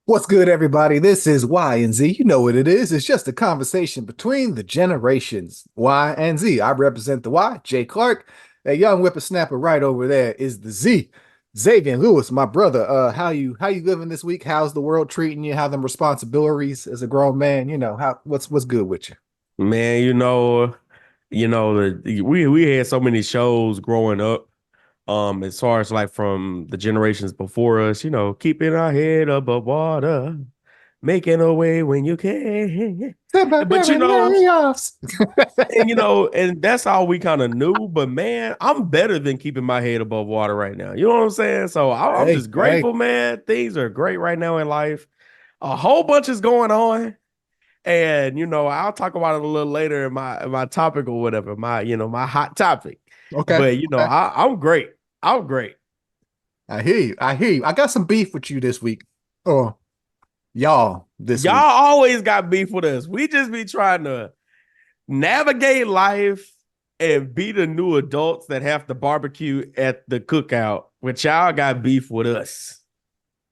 What's good, everybody? This is Y and Z. You know what it is. It's just a conversation between the generations Y and Z. I represent the Y, Jay Clark. That young whippersnapper right over there is the Z. Xavier Lewis, my brother. How you living this week? How's the world treating you? How them responsibilities as a grown man? What's good with you? Man, we had so many shows growing up. As far as like from the generations before us, keeping our head above water, making a way when you can. But Layoffs. and that's all we kind of knew. But man, I'm better than keeping my head above water right now. You know what I'm saying? So I'm Hey, just hey. grateful, man. Things are great right now in life. A whole bunch is going on. And I'll talk about it a little later in my topic or whatever, my hot topic. Okay, But okay. I'm great. I'm great. I hear you. I hear you. I got some beef with you this week. Oh, y'all this Y'all week. always got beef with us. We just be trying to navigate life and be the new adults that have to barbecue at the cookout. But y'all got beef with us.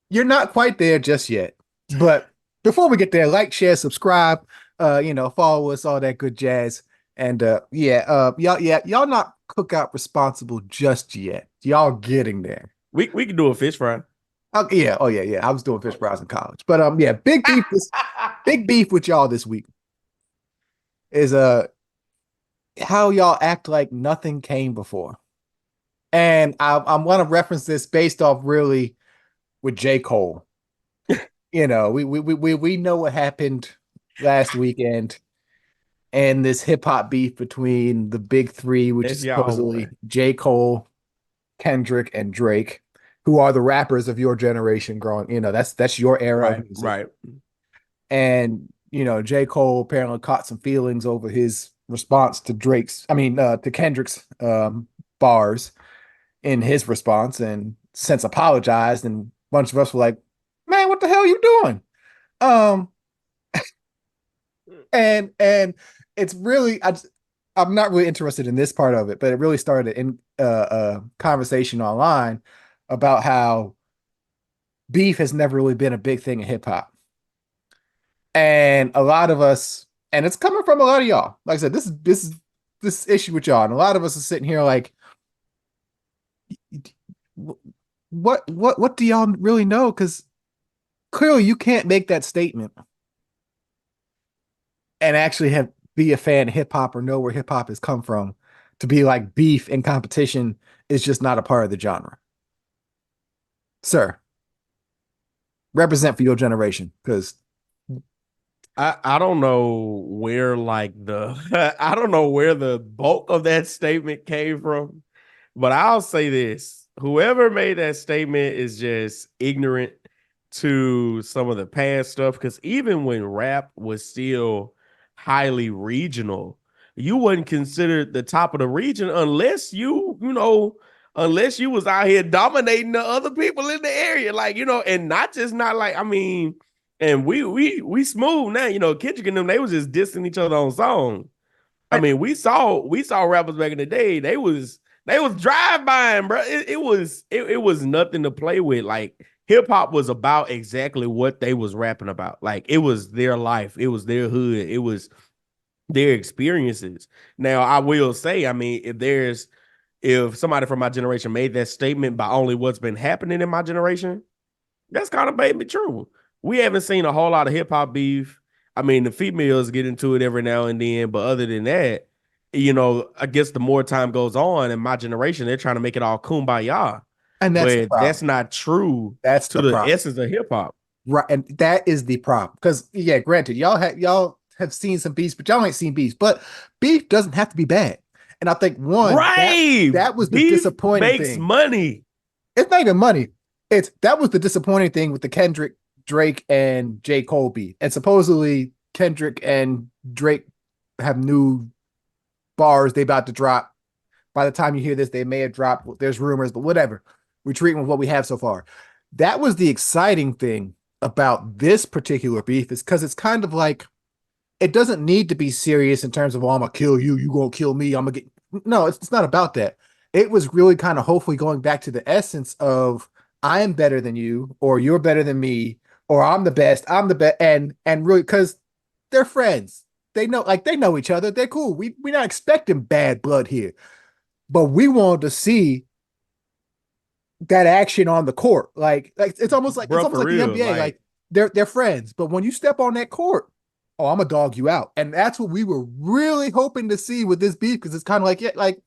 You're not quite there just yet. But before we get there, like, share, subscribe, follow us, all that good jazz. And y'all not cookout responsible just yet. Y'all getting there. We can do a fish fry. Oh yeah. I was doing fish fries in college. But yeah, big beef with y'all this week is how y'all act like nothing came before. And I want to reference this based off really with J. Cole. We know what happened last weekend and this hip hop beef between the big three, which is That's y'all supposedly one. J. Cole, Kendrick, and Drake, who are the rappers of your generation growing. That's your era of Right, music. right. And J. Cole apparently caught some feelings over his response to to Kendrick's bars in his response, and since apologized, and a bunch of us were like, "Man, what the hell are you doing?" Um, and it's really I'm not really interested in this part of it, but it really started in a conversation online about how beef has never really been a big thing in hip hop. And a lot of us, and it's coming from a lot of y'all. Like I said, this issue with y'all, and a lot of us are sitting here like, what do y'all really know? Because clearly you can't make that statement and actually have be a fan of hip hop or know where hip hop has come from to be like beef and competition is just not a part of the genre. Sir, represent for your generation because I don't know where I don't know where the bulk of that statement came from, but I'll say this. Whoever made that statement is just ignorant to some of the past stuff. Because even when rap was still highly regional, you wasn't considered the top of the region unless unless you was out here dominating the other people in the area. And not just not like, I mean, and we smooth now. Kendrick and them, they was just dissing each other on songs. I mean, we saw rappers back in the day. They was drive buying, bro. It was nothing to play with. Like hip hop was about exactly what they was rapping about. Like it was their life. It was their hood. It was their experiences. Now, I will say, I mean, if somebody from my generation made that statement by only what's been happening in my generation, that's kind of maybe true. We haven't seen a whole lot of hip hop beef. I mean, the females get into it every now and then, but other than that, I guess the more time goes on in my generation, they're trying to make it all kumbaya. and that's the But problem. that's not true That's to the the problem. essence of hip hop. Right, and that is the problem. Because yeah, granted, y'all have seen some beefs, but y'all ain't seen beefs. But beef doesn't have to be bad. And I think one Right. that was the Beef disappointing makes thing. money. It's not even money. It's that was the disappointing thing with the Kendrick, Drake, and J. Cole beef. And supposedly Kendrick and Drake have new bars they about to drop. By the time you hear this, they may have dropped. There's rumors, but whatever. We're treating with what we have so far. That was the exciting thing about this particular beef, is because it's kind of like it doesn't need to be serious in terms of, oh, I'm gonna kill you, you gonna kill me, I'm gonna get no, it's not about that. It was really kind of hopefully going back to the essence of I am better than you, or you're better than me, or I'm the best. I'm the best, and really because they're friends. They know each other. They're cool. We're not expecting bad blood here, but we wanted to see that action on the court. Like it's Bro, almost for like the real. NBA. Like, Like they're friends, but when you step on that court, oh, I'm gonna dog you out, and that's what we were really hoping to see with this beef because it's kind of like yeah, like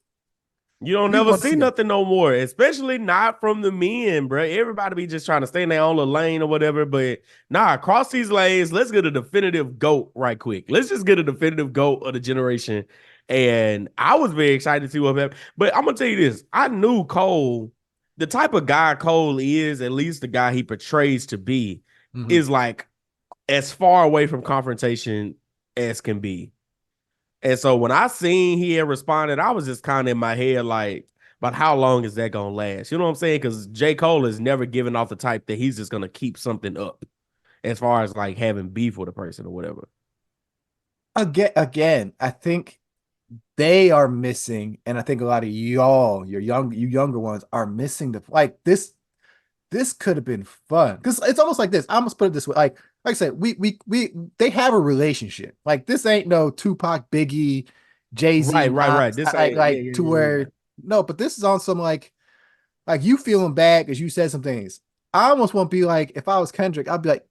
you don't we never want to see see that. nothing no more, especially not from the men, bro. Everybody be just trying to stay in their own little lane or whatever. But nah, across these lanes, let's get a definitive GOAT right quick. Let's just get a definitive GOAT of the generation. And I was very excited to see what happened. But I'm gonna tell you this: I knew Cole, the type of guy Cole is, at least the guy he portrays to be, Mhm. is like as far away from confrontation as can be. And so when I seen he had responded, I was just kind of in my head like, but how long is that gonna last? You know what I'm saying? Because J. Cole is never giving off the type that he's just gonna keep something up as far as like having beef with a person or whatever. Again, I think they are missing, and I think a lot of y'all, you younger ones, are missing the like this. This could have been fun because it's almost like this. I almost put it this way: like I said, they have a relationship. Like this ain't no Tupac, Biggie, Jay Z, Right, right, right. Nas, This like ain't yeah, like yeah, to yeah, yeah. where no, but this is on some like you feeling bad because you said some things. I almost want to be like if I was Kendrick, I'd be like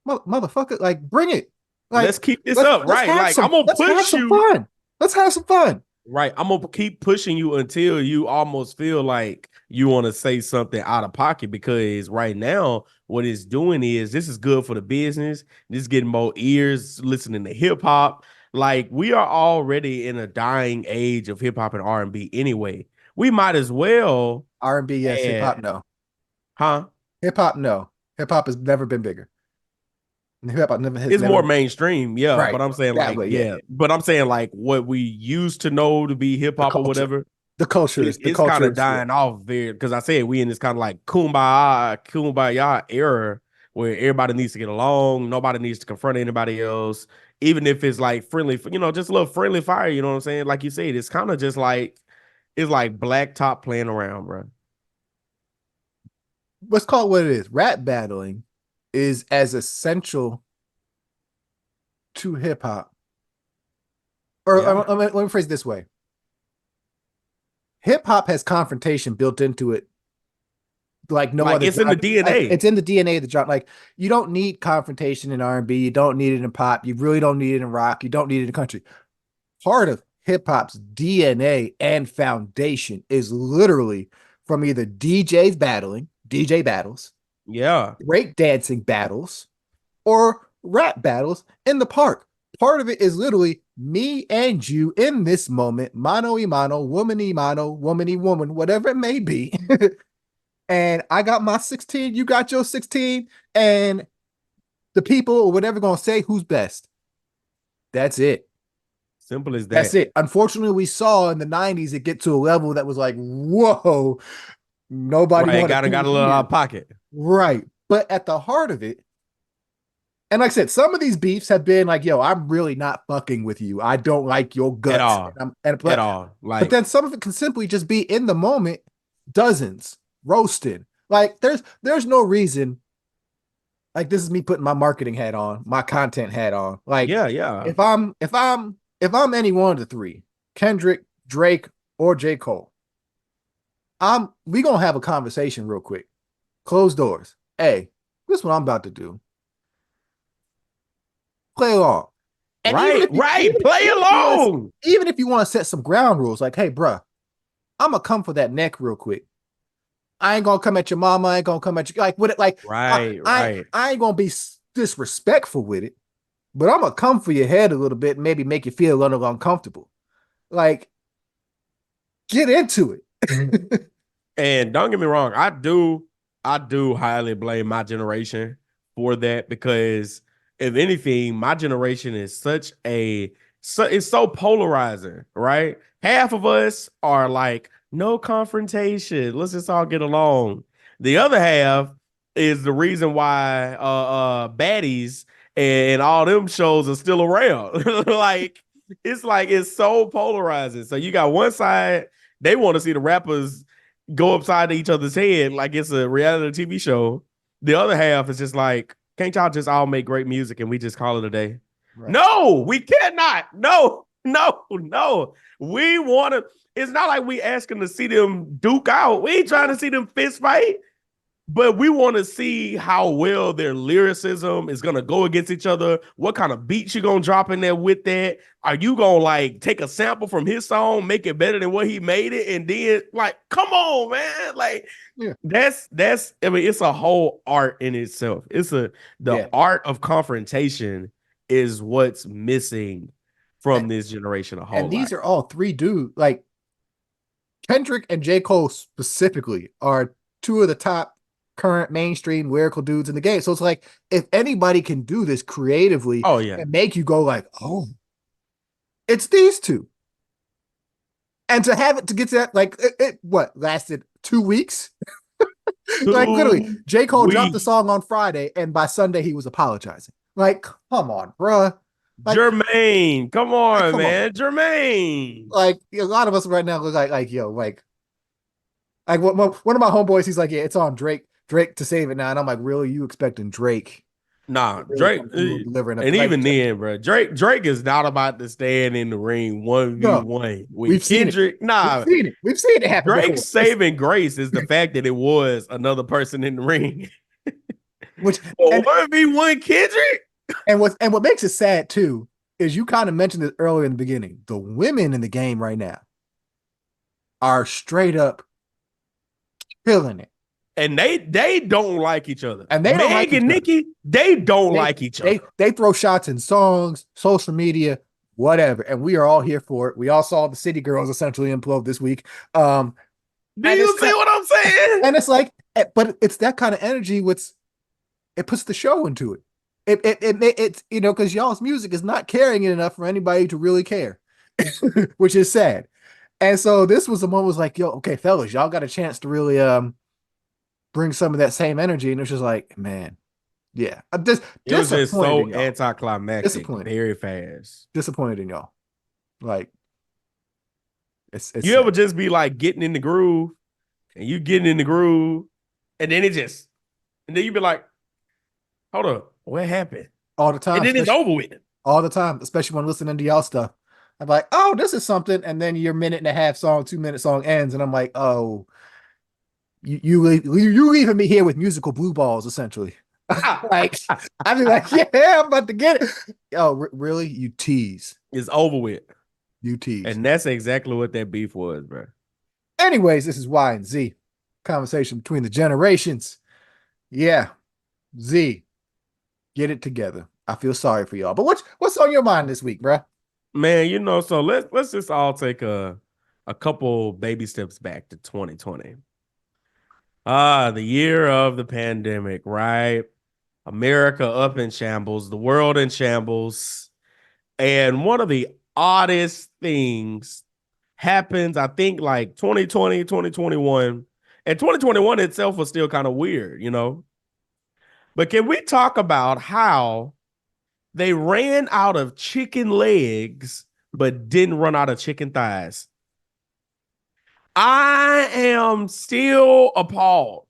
motherfucker, like bring it, Let's like keep this up, right? Like I'm gonna let's have push some you. fun. Let's have some fun. Right. I'm gonna keep pushing you until you almost feel like you want to say something out of pocket because right now, what it's doing is this is good for the business. This is getting more ears listening to hip hop. Like we are already in a dying age of hip hop and R&B anyway. We might as well R&B, yes. Hip hop, add, no. huh? Hip hop, no. Hip hop has never been bigger. Hip hop never has It's more never mainstream, yeah. right. But I'm saying That like, way, yeah, yeah, but I'm saying like what we used to know to be hip the hop or culture. whatever The culture it, is the it's kind culture of is yeah. dying off very because I said we in this kind of like kumbaya era where everybody needs to get along, nobody needs to confront anybody else, even if it's like friendly, just a little friendly fire. You know what I'm saying? Like you said, it's kind of just like it's like black top playing around, bro. Let's call it what it is. Rap battling is as essential to hip hop. Or Yeah, let me phrase it this way. Hip hop has confrontation built into it like no like other it's in the genre. Like DNA. it's in the DNA of the genre. Like you don't need confrontation in R&B, you don't need it in pop, you really don't need it in rock, you don't need it in country. Part of hip hop's DNA and foundation is literally from either DJs battling, DJ battles, Yeah, break dancing battles, or rap battles in the park. Part of it is literally me and you in this moment, mano y mano, woman y woman, whatever it may be. And I got my 16, you got your 16, and the people or whatever gonna say who's best. That's it. simple as That's that. it. Unfortunately, we saw in the 90s it get to a level that was like, whoa, nobody Right, want to got be a little out here. of pocket. Right. But at the heart of it, and like I said, some of these beefs have been like, yo, I'm really not fucking with you. I don't like your At guts. all, at But all. Like then some of it can simply just be in the moment, dozens, roasted. Like there's no reason. Like this is me putting my marketing hat on, my content hat on. Like yeah, yeah. if I'm any one of the three, Kendrick, Drake, or J. Cole, we gonna have a conversation real quick. Closed doors. Hey, this is what I'm about to do. Play along. And Right, right. Play along. even if you want to set some ground rules, like, hey, bruh, I'm gonna come for that neck real quick. I ain't gonna come at your mama. I ain't gonna come at you like with it. Like Right, right. I ain't gonna be disrespectful with it, but I'm gonna come for your head a little bit and maybe make you feel a little uncomfortable. Like, get into it. And don't get me wrong, I do highly blame my generation for that because if anything, my generation is it's so polarizing, right? Half of us are like, no confrontation. Let's just all get along. The other half is the reason why baddies and all them shows are still around. Like it's so polarizing. So you got one side, they want to see the rappers go upside to each other's head like it's a reality TV show. The other half is just like, Can't y'all just all make great music and we just call it a day? Right. No, we cannot. No, no, no. We want to. It's not like we asking to see them duke out. We ain't trying to see them fist fight. But we want to see how well their lyricism is going to go against each other. What kind of beats you going to drop in there with that? Are you going to like take a sample from his song, make it better than what he made it? And then like, come on, man. Like Yeah. that's, I mean, it's a whole art in itself. The Yeah. art of confrontation is what's missing from this generation a whole And lot. these are all three dudes. Like Kendrick and J. Cole specifically are two of the top current mainstream lyrical dudes in the game. So it's like if anybody can do this creatively Oh, yeah. and make you go like, oh, it's these two. And to have it to get to that, like it what lasted 2 weeks? Like literally, 2 J. Cole dropped the weeks. song on Friday, and by Sunday he was apologizing. Like, come on, bruh. Like, Jermaine, come on, come on. man. Jermaine. Like a lot of us right now look like yo, like one of my homeboys, he's like, yeah, it's on Drake to save it now. And I'm like, really? You expecting Drake Nah, to really Drake, come through and deliver and like even then, bro, Drake is not about to stand in the ring no, 1v1 with we've seen it. Kendrick. We've Nah, seen it. We've seen it happen Drake's before. saving grace is the fact that it was another person in the ring. Which Well, and 1v1 Kendrick? what makes it sad too is you kind of mentioned it earlier in the beginning. The women in the game right now are straight up killing it. And they don't like each other. And they don't like Meg each and other. Nicki, they don't like each other. They throw shots in songs, social media, whatever, and we are all here for it. We all saw the City Girls essentially implode this week. Do you see what I'm saying? And it's like, but it's that kind of energy. It puts the show into it. It's because y'all's music is not carrying it enough for anybody to really care, which is sad. And so this was the moment was like, yo, okay, fellas, y'all got a chance to really bring some of that same energy, and it's just like, man, yeah, It was just so y'all. anticlimactic, very fast. Disappointed in y'all. Like, it's you ever just be like getting in the groove, and you getting in the groove, and then you be like, hold up, what happened? All the time, and then it's over with. All the time, especially when listening to y'all stuff. I'm like, oh, this is something, and then your minute and a half song, 2 minute song ends, and I'm like, oh, you leaving me here with musical blue balls, essentially. Like, I'd be like, yeah, I'm about to get it. Oh, really? You tease. It's over with. You tease. And that's exactly what that beef was, bro. Anyways, this is Y and Z. Conversation between the generations. Yeah. Z, get it together. I feel sorry for y'all. But what's on your mind this week, bro? Man, so let's just all take a couple baby steps back to 2020. The year of the pandemic, right? America up in shambles, the world in shambles. And one of the oddest things happens, I think, like 2020, 2021. And 2021 itself was still kind of weird, But can we talk about how they ran out of chicken legs, but didn't run out of chicken thighs? I am still appalled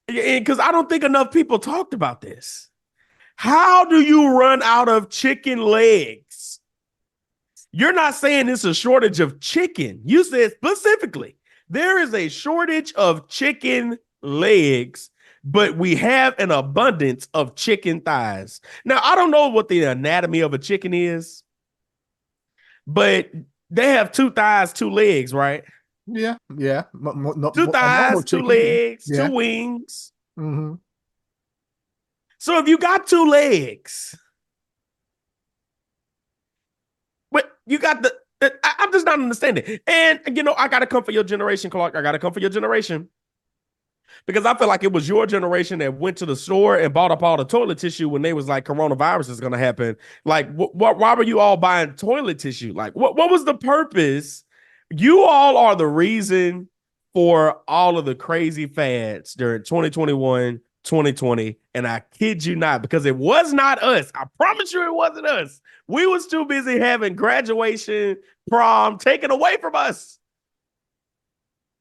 because I don't think enough people talked about this. How do you run out of chicken legs? You're not saying it's a shortage of chicken. You said specifically there is a shortage of chicken legs, but we have an abundance of chicken thighs. Now, I don't know what the anatomy of a chicken is, but they have 2 thighs, 2 legs, right? Yeah. 2 thighs, 2 legs, yeah. 2 wings. Mm-hmm. So if you got 2 legs, but you got I'm just not understanding. And, I got to come for your generation, Clark. I got to come for your generation. Because I feel like it was your generation that went to the store and bought up all the toilet tissue when they was like, coronavirus is going to happen. Like, why were you all buying toilet tissue? Like, what was the purpose? You all are the reason for all of the crazy fads during 2021, 2020. And I kid you not, because it was not us. I promise you it wasn't us. We was too busy having graduation, prom taken away from us.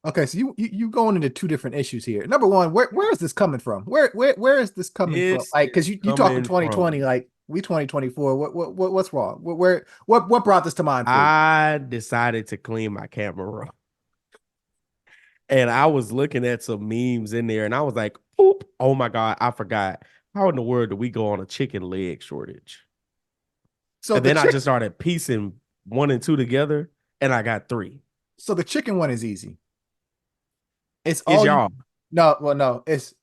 Okay, so you going into two different issues here. Number one, where is this coming from? Where is this coming from? This Like, because is you talking coming 2020, from. like we 2024. What's wrong? What brought this to mind for you? I decided to clean my camera roll. And I was looking at some memes in there and I was like, oop, oh my God, I forgot. How in the world do we go on a chicken leg shortage? So And the then I chick, just started piecing one and two together and I got three. so the chicken one is easy. It's Is all you. y'all. No, well, no, it's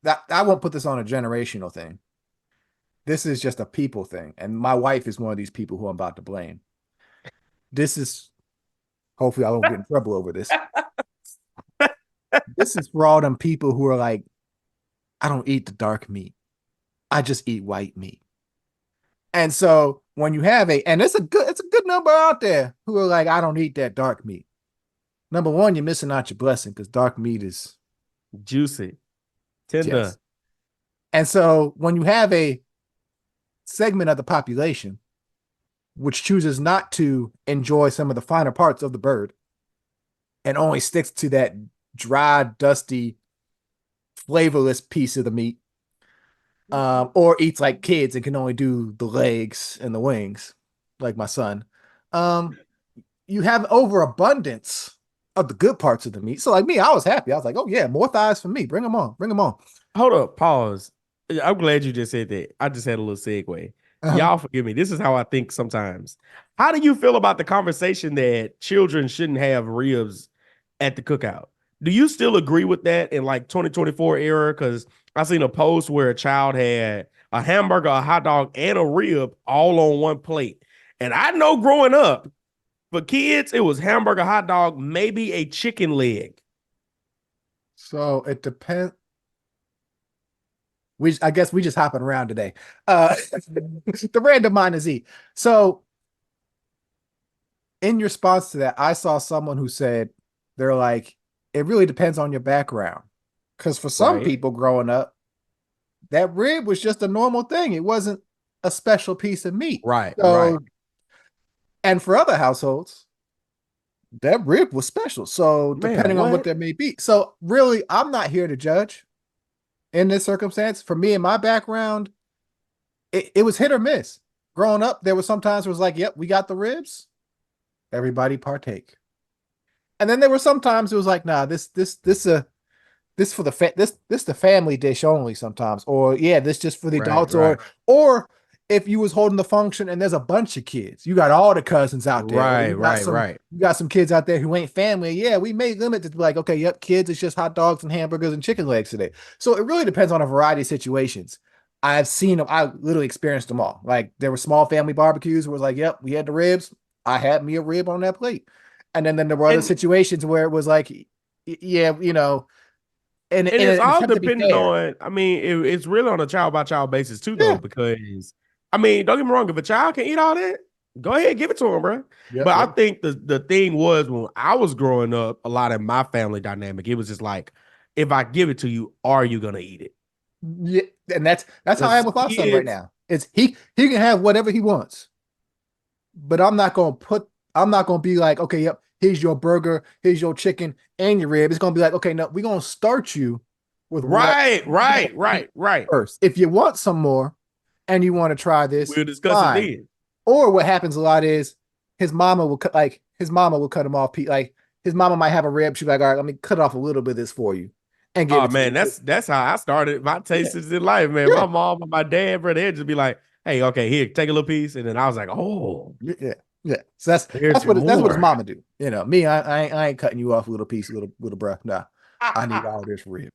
that I won't put this on a generational thing. This is just a people thing, and my wife is one of these people who I'm about to blame. This is hopefully I won't get in trouble over this. This is for all them people who are like, I don't eat the dark meat. I just eat white meat. And so when you have and it's a good number out there who are like, I don't eat that dark meat. Number one, you're missing out your blessing because dark meat is Juicy, tender. yes. And so when you have a segment of the population which chooses not to enjoy some of the finer parts of the bird and only sticks to that dry, dusty, flavorless piece of the meat, or eats like kids and can only do the legs and the wings, like my son. Um, you have overabundance of the good parts of the meat. So, like me, I was happy. I was like, oh yeah, more thighs for me. Bring them on. Bring them on. Hold up, pause. I'm glad you just said that. I just had a little segue. Uh-huh. Y'all forgive me. This is how I think sometimes. How do you feel about the conversation that children shouldn't have ribs at the cookout? Do you still agree with that in like 2024 era? Because I seen a post where a child had a hamburger, a hot dog, and a rib all on one plate. And I know growing up, for kids, it was hamburger, hot dog, maybe a chicken leg. So it depends. I guess we just hopping around today. The random mind is E. So in response to that, I saw someone who said they're like, it really depends on your background. Because for some Right, people growing up, that rib was just a normal thing. It wasn't a special piece of meat. right, right. So, and for other households, that rib was special. So Man, depending on what what? there may be. So really, I'm not here to judge in this circumstance. For me and my background, it was hit or miss. Growing up, there was sometimes it was like, yep, we got the ribs. Everybody partake. And then there were sometimes it was like, nah, this for the this the family dish only sometimes, or yeah, this just for the Right, adults, right, or if you was holding the function and there's a bunch of kids, you got all the cousins out there, or right, right, right. you got some kids out there who ain't family. Yeah, we may limit it to be like, okay, yep, kids, it's just hot dogs and hamburgers and chicken legs today. So it really depends on a variety of situations. I've seen them, I literally experienced them all. Like there were small family barbecues where it was like, yep, we had the ribs. I had me a rib on that plate. And then there were other And situations where it was like, yeah, and in it's an all attempt to be dependent fair. on. I mean, it's really on a child by child basis too, though, Yeah. because I mean, don't get me wrong. If a child can eat all that, go ahead, give it to him, bro. Yep. But I Yep. think the thing was when I was growing up, a lot of my family dynamic, it was just like, if I give it to you, are you gonna eat it? Yeah. And that's how I am Because with my son right kids, now. It's he can have whatever he wants, but I'm not gonna be like, okay, yep, here's your burger, here's your chicken and your rib. It's gonna be like, okay, no, we're gonna start you with what right, you want right, to eat right, right. first. If you want some more and you want to try this, We'll discuss it fine. then. Or what happens a lot is his mama will cut him off. Like his mama might have a rib. She's like, all right, let me cut off a little bit of this for you and give Oh it to man, you. that's how I started my Yeah, tastes in life, man. yeah, My mom and my dad, bro, they'd just be like, "Hey, okay, here, take a little piece," and then I was like, "Oh, yeah, yeah. So there's that's what his more." mama do. Me, I ain't cutting you off a little piece, little bruh. Nah, I need all this rib.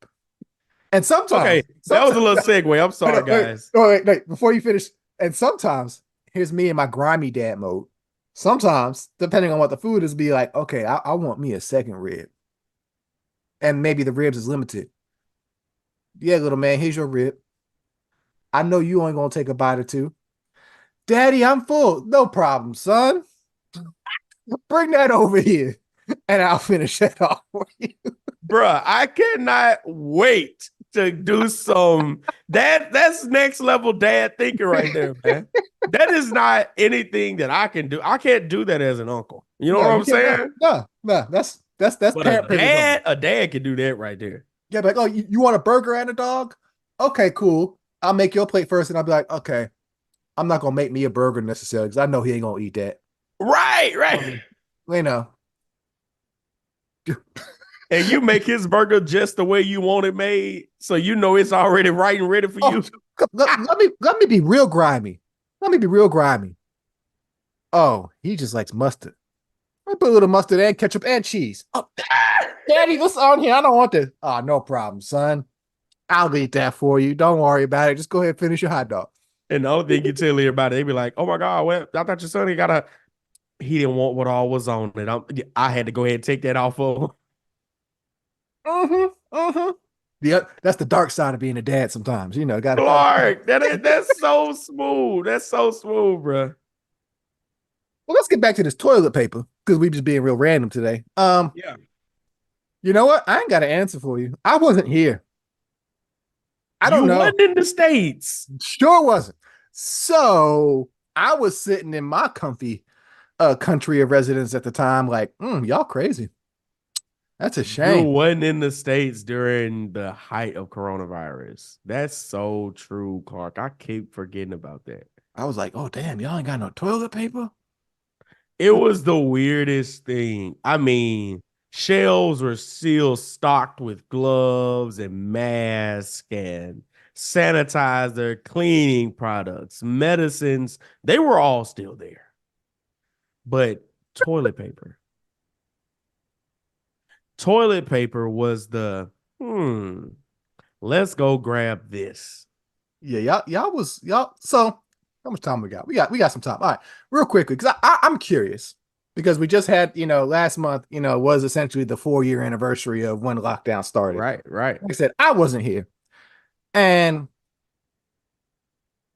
And Okay, that was a little segue. I'm sorry, no, guys. wait, before you finish. And sometimes here's me in my grimy dad mode. Sometimes, depending on what the food is, be like, okay, I want me a second rib, and maybe the ribs is limited. Yeah, little man, here's your rib. I know you ain't gonna take a bite or two. Daddy, I'm full. No problem, son. Bring that over here, and I'll finish that off for you. Bruh, I cannot wait to do some that's next level dad thinking right there, man. That is not anything that I can do. I can't do that as an uncle. You know what No, you I'm can't. No, saying? no, no. That's But parent privilege on me. a dad can do that right there. Yeah, like, oh, you want a burger and a dog? Okay, cool. I'll make your plate first, and I'll be like, okay, I'm not gonna make me a burger necessarily because I know he ain't gonna eat that. Right, right. You know, And you make his burger just the way you want it made, so you know it's already right and ready for oh, you. let me be real grimy. Let me be real grimy. Oh, he just likes mustard. I put a little mustard and ketchup and cheese. Oh, Daddy, this on here. I don't want this. Oh, no problem, son. I'll eat that for you. Don't worry about it. Just go ahead and finish your hot dog. And the only thing you tell everybody, they be like, "Oh my god, well, I thought your son he didn't want what all was on it. I had to go ahead and take that off of him." Mm-hmm. Mm-hmm. Yeah, that's the dark side of being a dad sometimes. Gotta. Clark, that's so smooth. That's so smooth, bro. Well, let's get back to this toilet paper because we just being real random today. Yeah. You know what? I ain't got an answer for you. I wasn't here. I You don't know. wasn't in the States. Sure wasn't. So I was sitting in my comfy country of residence at the time, like, y'all crazy. That's a You shame. wasn't in the States during the height of coronavirus. That's so true, Clark. I keep forgetting about that. I was like, oh damn, y'all ain't got no toilet paper. It was the weirdest thing. I mean, shelves were still stocked with gloves and masks and sanitizer, cleaning products, medicines. They were all still there. But toilet paper. Toilet paper was let's go grab this. Yeah, y'all was y'all. So how much time we got? We got some time. All right, real quickly, because I'm curious because we just had last month was essentially the 4-year anniversary of when lockdown started. Right, right. Like I said, I wasn't here, and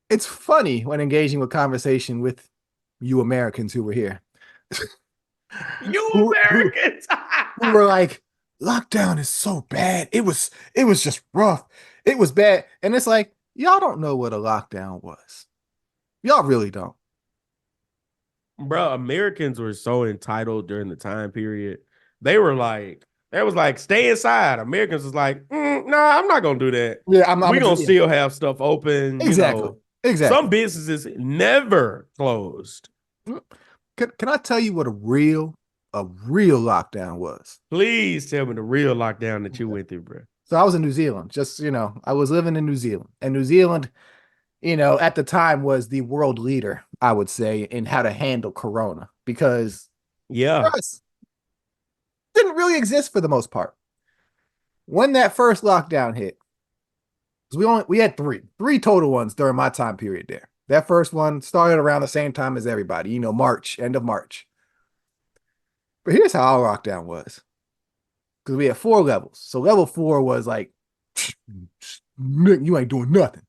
it's funny when engaging with conversation with you Americans who were here, You who Americans. were like, lockdown is so bad. It was just rough. It was bad, and it's like y'all don't know what a lockdown was. Y'all really don't. Bro, Americans were so entitled during the time period. They was like, stay inside. Americans was like, nah, I'm not gonna do that. Yeah, I'm We gonna gonna just, yeah. still have stuff open. Exactly. Some Exactly. businesses never closed. Can I tell you what a real lockdown was? Please tell me the real lockdown that you went through, bro. So I was in New Zealand. Just, I was living in New Zealand. And New Zealand, at the time was the world leader, I would say, in how to handle corona because for Yeah. us, it didn't really exist for the most part. When that first lockdown hit, 'cause we had three total ones during my time period there. That first one started around the same time as everybody, March, end of March. But here's how our lockdown was. Because we had 4 levels. So level 4 was like, you ain't doing nothing.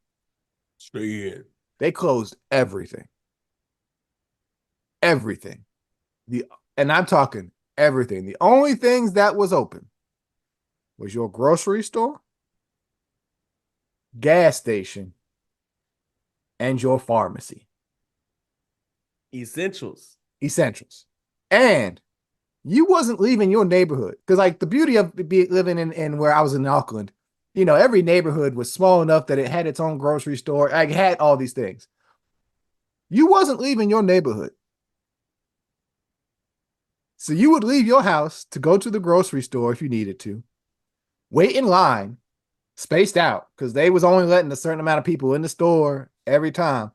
Stay in. They closed everything. Everything. And I'm talking everything. The only things that was open was your grocery store, gas station, and your pharmacy. Essentials. Essentials. And you wasn't leaving your neighborhood. Because like the beauty of living in where I was in Auckland, every neighborhood was small enough that it had its own grocery store. Like it had all these things. You wasn't leaving your neighborhood. So you would leave your house to go to the grocery store if you needed to, wait in line, spaced out, because they was only letting a certain amount of people in the store every time.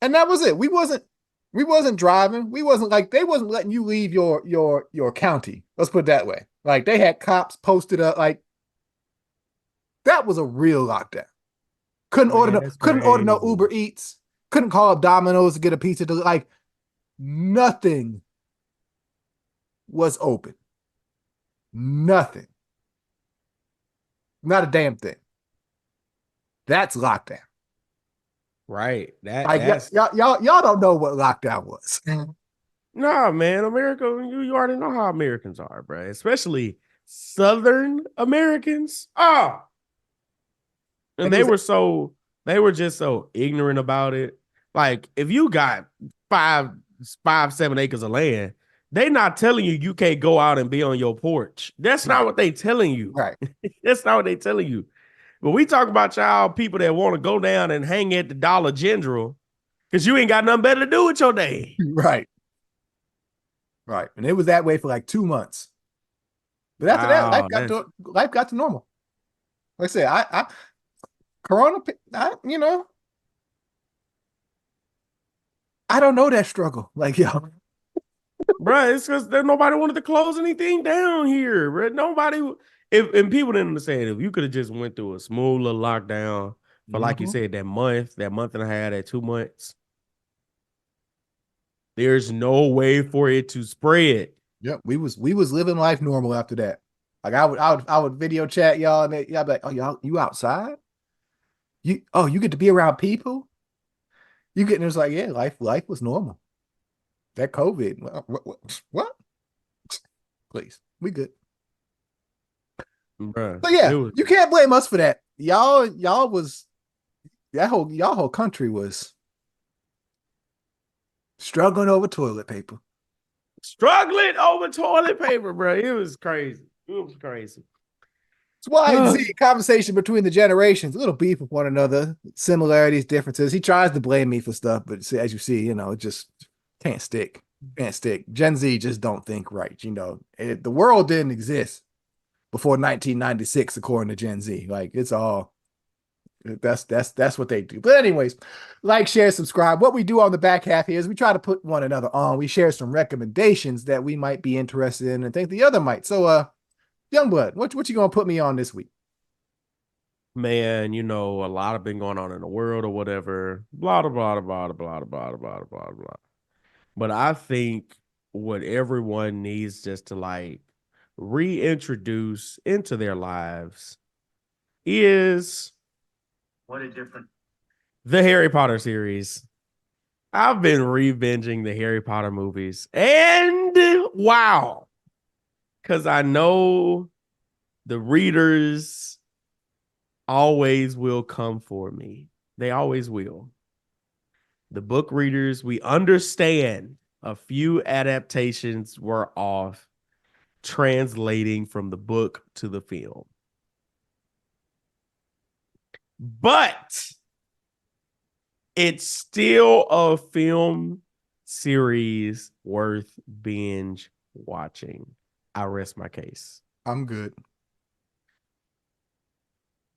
And that was it. We wasn't driving. We wasn't like they wasn't letting you leave your county. Let's put it that way. Like they had cops posted up. Like that was a real lockdown. Couldn't order Man, no that's couldn't order no crazy. Uber Eats. Couldn't call up Domino's to get a pizza. Like nothing was open. Nothing. Not a damn thing. That's lockdown. Right. Like That's y'all don't know what lockdown was. Nah, man. America, you already know how Americans are, bro. Especially Southern Americans. Ah, and And it was they were just so ignorant about it. Like, if you got five, 7 acres of land, They not telling you can't go out and be on your porch. That's not Right. what they telling you. Right. That's not what they telling you. But we talk about y'all people that want to go down and hang at the Dollar General because you ain't got nothing better to do with your day. Right. Right. And it was that way for like 2 months. But after that, Wow, life got to normal. Like I said, I Corona, I don't know that struggle. Like, yo, bro. It's because there nobody wanted to close anything down here, bro. Nobody. If and people didn't understand, if you could have just went through a smooth little lockdown for, like you mhm. said, that month and a half, that 2 months, there's no way for it to spread. Yep, we was living life normal after that. Like I would video chat y'all and y'all be like, oh y'all you outside? You get to be around people? You get and it's like, yeah, life was normal. That COVID, what? Please, we good. Bruh, But it yeah, was you can't blame us for that. Y'all was y'all whole country was struggling over toilet paper. struggling over toilet paper, bro. It was crazy. It was crazy. It's why I see conversation between the generations, a little beef with one another, similarities, differences. He tries to blame me for stuff, but as you see, it just can't stick. Can't stick. Gen Z just don't think right. The world didn't exist before 1996, according to Gen Z. Like it's all that's what they do. But anyways, like, share, subscribe. What we do on the back half here is we try to put one another on. We share some recommendations that we might be interested in and think the other might. So Youngblood, what you gonna put me on this week? Man, a lot have been going on in the world or whatever. Blah blah blah blah blah blah blah blah blah blah. But I think what everyone needs just to like reintroduce into their lives is What a different. the Harry Potter series. I've been re-binging the Harry Potter movies, and wow, because I know the readers always will come for me. They always will. The book readers, we understand a few adaptations were off translating from the book to the film. But it's still a film series worth binge watching. I rest my case. I'm good.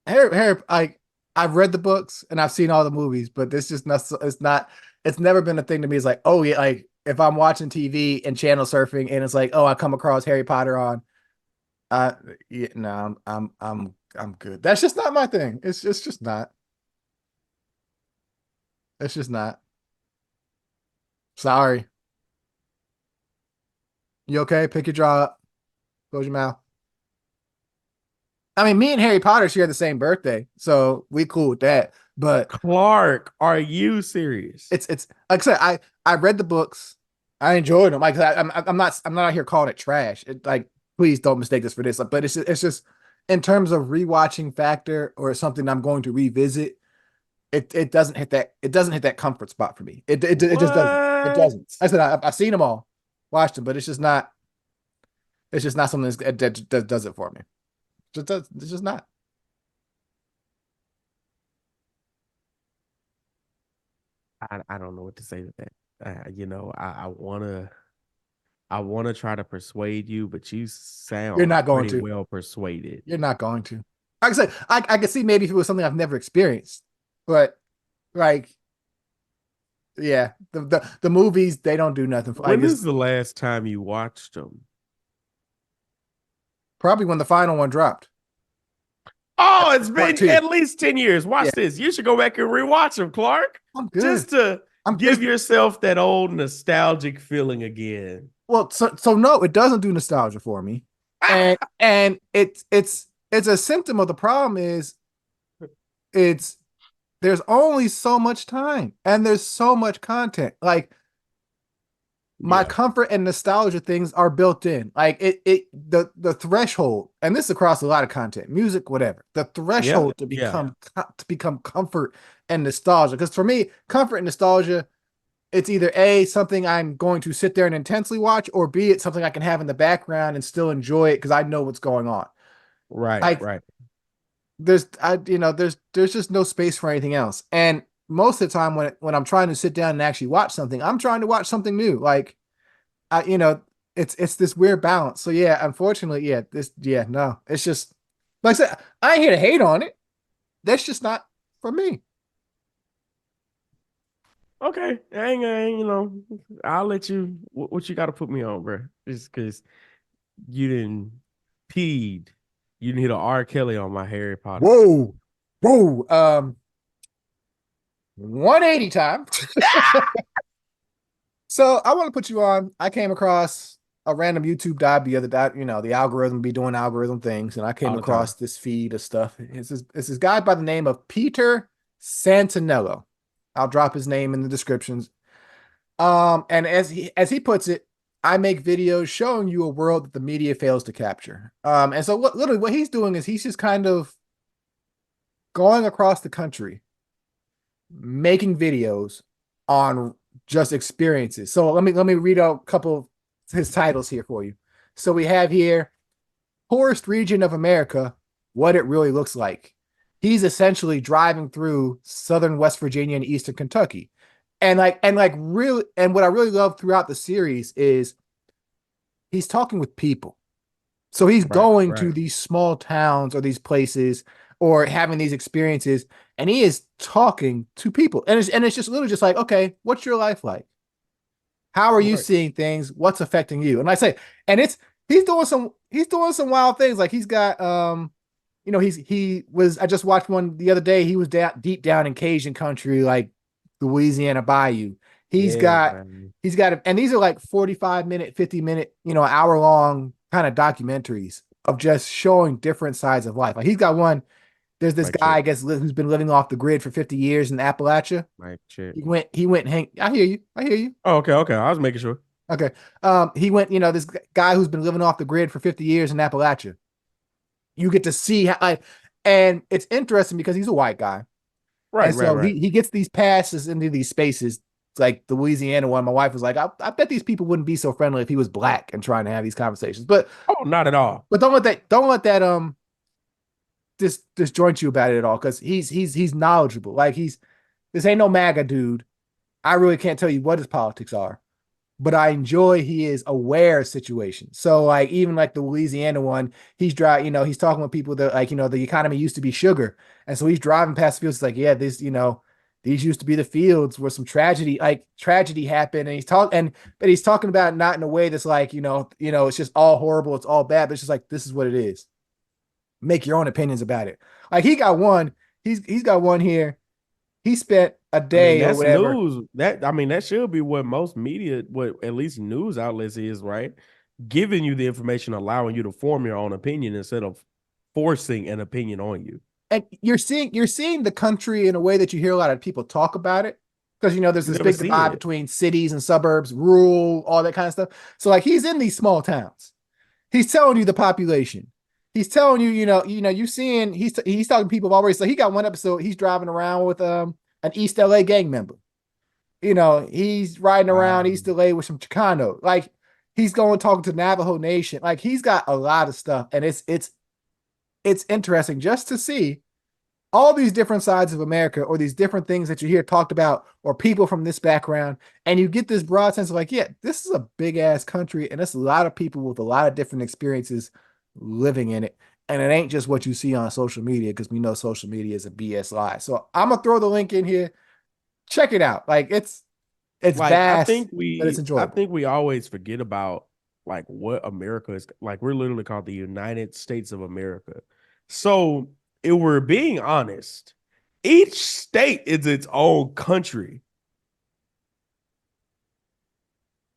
I've read the books and I've seen all the movies, but this just not. It's never been a thing to me. It's like, oh yeah, like if I'm watching TV and channel surfing and it's like, oh, I come across Harry Potter on. Yeah, no, I'm good. That's just not my thing. It's just not. It's just not. Sorry. You okay? Pick your jaw up. Close your mouth. I mean, me and Harry Potter share the same birthday, so we cool with that. But Clark, are you serious? it's like I said, I read the books. I enjoyed them. Like I'm not out here calling it trash. Like please don't mistake this for this. But it's just in terms of rewatching factor or something I'm going to revisit. It doesn't hit that comfort spot for me. It just doesn't. It What? doesn't. I said I've seen them all, watched them, but it's just not. It's just not something that does it for me. It's just not. I don't know what to say to that. I wanna try to persuade you, but you You're sound not going pretty to. well persuaded. You're not going to. Like I said, I could see maybe if it was something I've never experienced, but like, yeah, the movies they don't do nothing for. When is the last time you watched them? Probably when the final one dropped. Oh, it's Part been two. at least 10 years. Yeah, Watch this. You should go back and rewatch them, Clark. I'm good. Just to I'm give yourself that old nostalgic feeling again. well. So no, it doesn't do nostalgia for me, and it's a symptom of the problem is it's there's only so much time and there's so much content. Like my Yeah. comfort and nostalgia things are built in. Like the threshold, and this is across a lot of content, music, whatever. The Yeah. threshold to Yeah. become comfort and nostalgia. Because for me, comfort and nostalgia it's either A, something I'm going to sit there and intensely watch, or B, it's something I can have in the background and still enjoy it because I know what's going on. Right, Like right. there's just no space for anything else. And most of the time when I'm trying to sit down and actually watch something, I'm trying to watch something new. Like I, it's this weird balance. So yeah, unfortunately, no, it's just like I said, I ain't here to hate on it. That's just not for me. Okay, I'll let you. What you got to put me on, bro? Just because you didn't peed, you didn't hit a R. Kelly on my Harry Potter. Whoa, whoa, 180 time. So I want to put you on. I came across a random YouTube dive the other day. The algorithm be doing algorithm things, and I came All the across time. this feed of stuff. It's this guy by the name of Peter Santinello. I'll drop his name in the descriptions. And as he puts it, I make videos showing you a world that the media fails to capture. And so literally what he's doing is he's just kind of going across the country, making videos on just experiences. So let me read out a couple of his titles here for you. So we have here poorest region of America, what it really looks like. He's essentially driving through southern West Virginia and eastern Kentucky. And really, and what I really love throughout the series is he's talking with people. So he's Right, going to right, these small towns or these places or having these experiences, and he is talking to people. And it's just literally just like, okay, what's your life like? How are you right. seeing things? What's affecting you? And I say, and it's he's doing some wild things. Like he's got he was I just watched one the other day. He was deep down in Cajun country, like Louisiana Bayou. He's Yeah, got man. and these are like 45-minute, 50-minute, hour long kind of documentaries of just showing different sides of life. Like he's got one. There's this Mic guy, check, I guess, who's been living off the grid for 50 years in Appalachia. mic check. He went and hang. I hear you. I hear you. Oh, okay, okay. I was making sure. Okay. He went, this guy who's been living off the grid for 50 years in Appalachia. You get to see and it's interesting because he's a white guy. Right, And right, so right. he gets these passes into these spaces. It's like the Louisiana one. My wife was like, I bet these people wouldn't be so friendly if he was black and trying to have these conversations. But Oh, not at all. but don't let that disjoint you about it at all because he's knowledgeable. Like this ain't no MAGA dude. I really can't tell you what his politics are, but I enjoy he is aware of situations. So like even like the Louisiana one, he's driving, he's talking with people that like, the economy used to be sugar. And so he's driving past fields. It's like, yeah, these used to be the fields where some tragedy happened. And but he's talking about it not in a way that's like, it's just all horrible, it's all bad, but it's just like, this is what it is. Make your own opinions about it. Like he's got one here. He spent a I mean, day or that's whatever. news. That should be what most media, what at least news outlets is, right? Giving you the information, allowing you to form your own opinion instead of forcing an opinion on you. And you're seeing the country in a way that you hear a lot of people talk about it because there's You this never big seen divide it. between cities and suburbs, rural, all that kind of stuff. So like he's in these small towns. He's telling you the population. He's telling you, you seeing he's talking to people already. So he got one episode. He's driving around with an East LA gang member. He's riding around Wow. East LA with some Chicano. Like he's going talking to Navajo Nation. Like he's got a lot of stuff, and it's interesting just to see all these different sides of America or these different things that you hear talked about or people from this background. And you get this broad sense of like, yeah, this is a big ass country and it's a lot of people with a lot of different experiences living in it. And it ain't just what you see on social media because we know social media is a BS lie. So I'm gonna throw the link in here. Check it out. Like it's Like vast, but it's I enjoyable. think we always forget about like what America is like. We're literally called the United States of America. So if we're being honest, each state is its own country.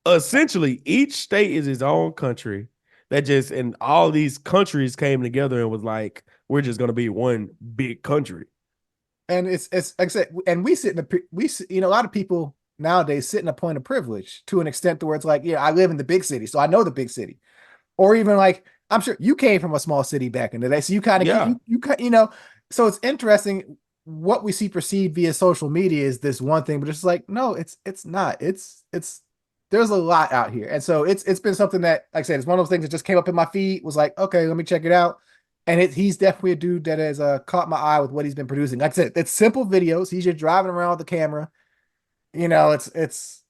Essentially, each state is its own country. That just and all these countries came together and was like, we're just gonna be one big country. And it's like I said, and we sit in a lot of people nowadays sit in a point of privilege to an extent to where it's like, yeah, I live in the big city, so I know the big city. Or even like I'm sure you came from a small city back in the day, so you kind of get Yeah. so it's interesting. what we see perceived via social media is this one thing, but it's like, no, it's not. It's there's a lot out here. And so it's been something that, like I said, it's one of those things that just came up in my feed, was like, okay, let me check it out. And he's definitely a dude that has caught my eye with what he's been producing. Like I said, it's simple videos. He's just driving around with the camera. It's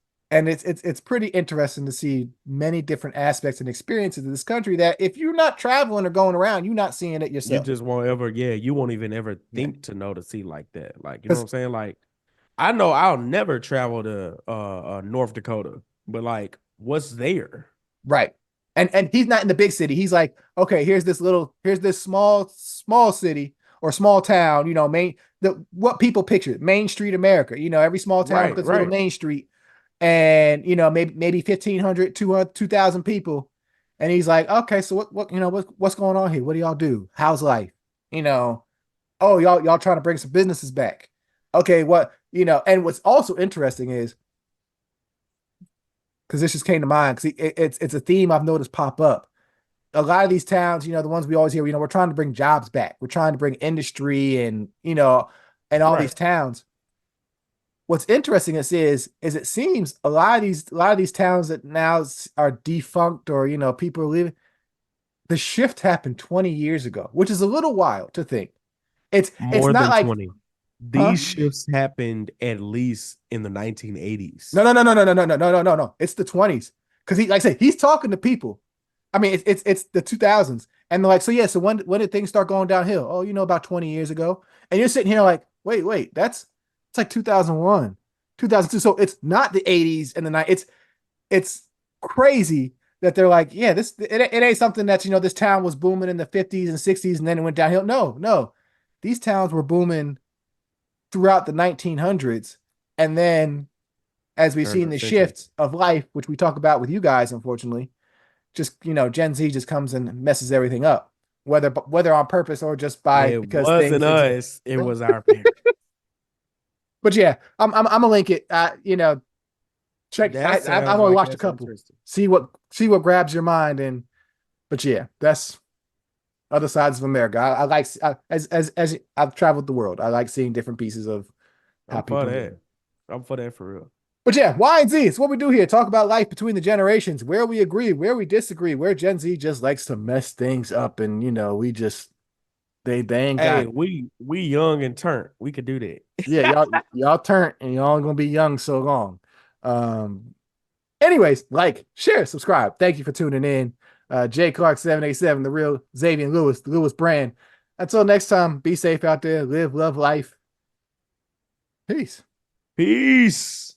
pretty interesting to see many different aspects and experiences of this country that if you're not traveling or going around, you're not seeing it You yourself. just won't ever, yeah, you won't even ever Yeah. think to know to see like that. Like, you know what I'm saying? Like, I know I'll never travel to North Dakota, but like, what's there? Right. And he's not in the big city. He's like, okay, here's this small city or small town, what people picture, Main Street America. Every small town Right, with its little right. main street, and maybe 1,500, 200, 2,000 people. And he's like, okay, so what's going on here? What do y'all do? How's life? You know, oh, y'all trying to bring some businesses back. Okay, and what's also interesting is, because this just came to mind, because it's a theme I've noticed pop up. A lot of these towns, the ones we always hear, we're trying to bring jobs back. We're trying to bring industry and all these Right. towns. What's interesting is it seems a lot of these towns that now are defunct, or people are leaving. The shift happened 20 years ago, which is a little wild to think. It's More not than like, 20. huh? These shifts happened at least in the 1980s. No, no, no, no, no, no, no, no, no, no, no, no. It's the 20s. Because like I say, he's talking to people. I mean, it's the 2000s. And they're like, so yeah, so when did things start going downhill? Oh, about 20 years ago. And you're sitting here like, wait, it's like 2001, 2002. So it's not the 80s and the 90s. It's crazy that they're like, yeah, it ain't something that, this town was booming in the 50s and 60s and then it went downhill. No, no. These towns were booming throughout the 1900s. And then as we've Turn of seen the the century. shift of life, which we talk about with you guys, unfortunately, just Gen Z just comes and messes everything up, whether on purpose or just by It because wasn't things exist. us, it was our parents. But yeah, I'm gonna link it. Check. That I've sounds only like watched a that's couple. interesting. See what grabs your mind, and but yeah, that's other sides of America. I like as I've traveled the world. I like seeing different pieces of how I'm for people live. that. I'm for that for real. But yeah, Y and Z, it's what we do here. Talk about life between the generations, where we agree, where we disagree, where Gen Z just likes to mess things up, and we just they ain't Hey, got it. we young and turnt. We could do Yeah, that. y'all turn and y'all gonna be young so long. Um, anyways, like, share, subscribe. Thank you for tuning in. J Clark 787, the real Xavier Lewis, the Lewis brand. Until next time, be safe out there, live, love life. Peace. Peace.